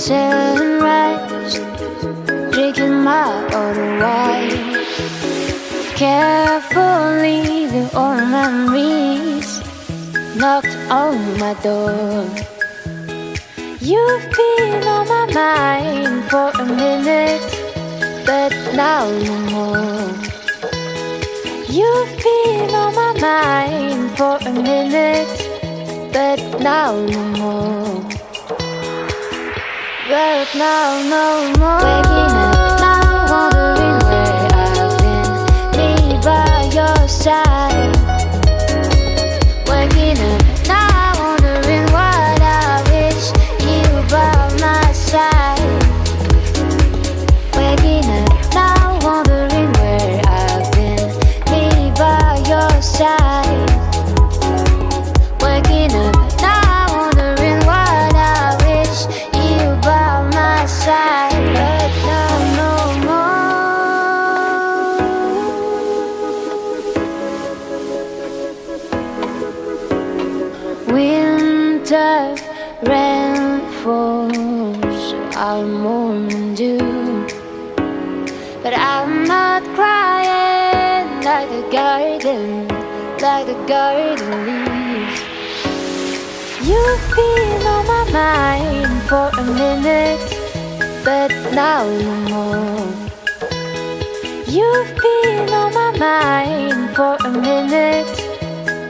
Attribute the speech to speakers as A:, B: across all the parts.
A: sunrise, drinking my old wine. Carefully, the old memories knocked on my door. You've been on my mind for a minute, but now no more. You've been on my mind for a minute, but now no more. But now no more. Waking up now, wondering where I've been, me by your side. Waking up now, wondering what I wish you by my side. Waking up now, wondering where I've been, me by your side. Waking up now, wondering what I wish you by my side. But now no more. Winter rain falls, I'll mourn dew, but I'm not crying like the garden leaves. You've been on my mind for a minute, but now no more. You've been on my mind for a minute,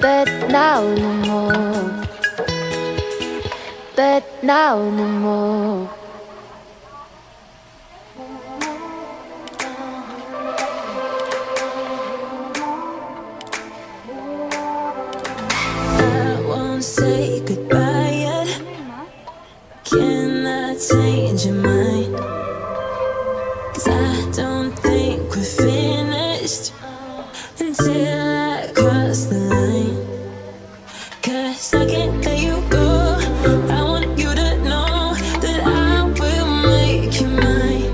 A: but now no more. But now no more.
B: I won't say goodbye yet. Can I change your mind? 'Cause I don't think we're finished until I cross the line. 'Cause I can't let you go. I want you to know that I will make you mine.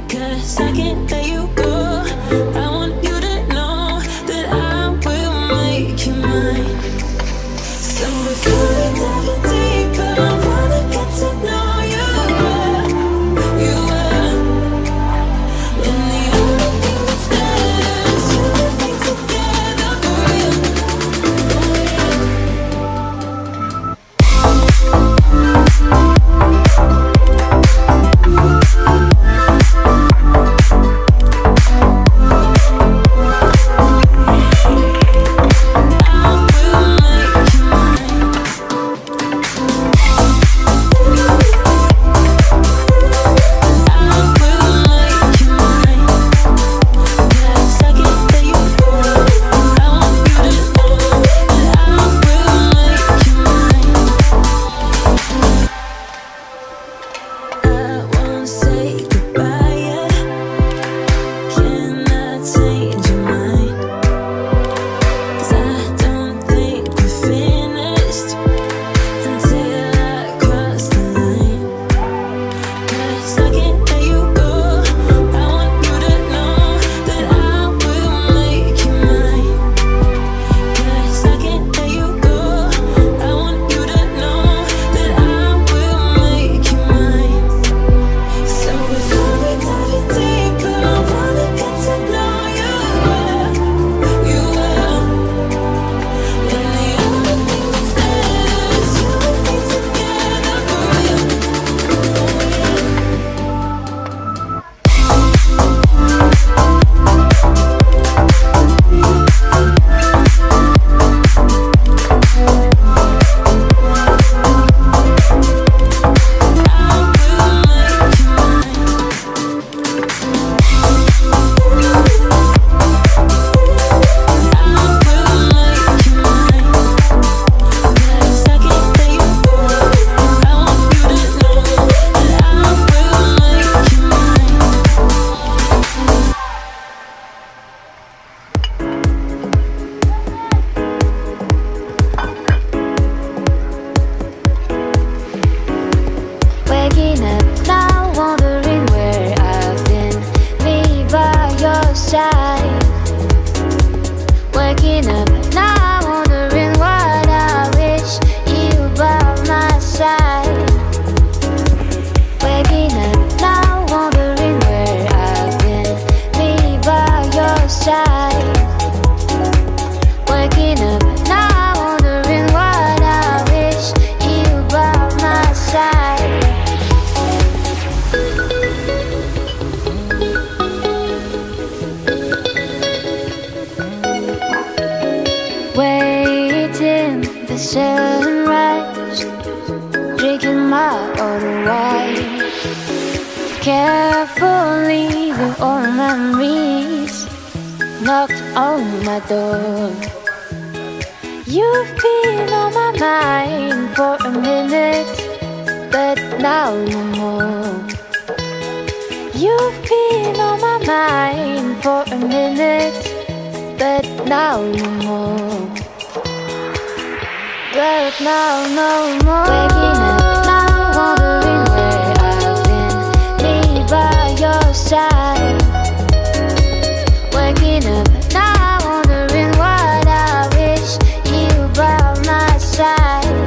B: 'Cause I can't let you go. I want you to know that I will make you mine. So before we dive in deeper, I wanna get to know you. You are. And the only thing that's better is you and me together for real.
A: sunrise, drinking my auto wine. Carefully, the old memories knocked on my door. You've been on my mind for a minute, but now no more. You've been on my mind for a minute, but now no more. But now no more. Waking up now, wondering where I've been, me by your side. Waking up now, wondering what I wish you by my side.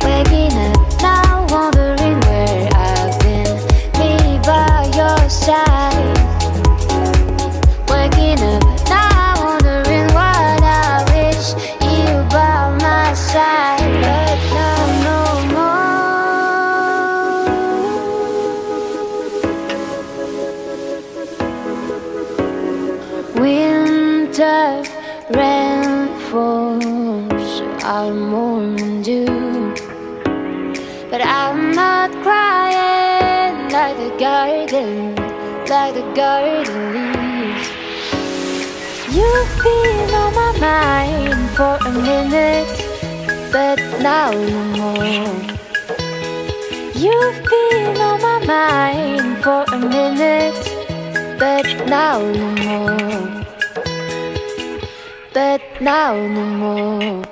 A: Waking up now, wondering where I've been, me by your side. Waking up now, wondering what I wish you by my side. But now no more. Winter rain falls, I'll mourn dew, but I'm not crying like the garden leaves. You've been on my mind for a minute, but now no more. You've been on my mind for a minute, but now no more. But now no more.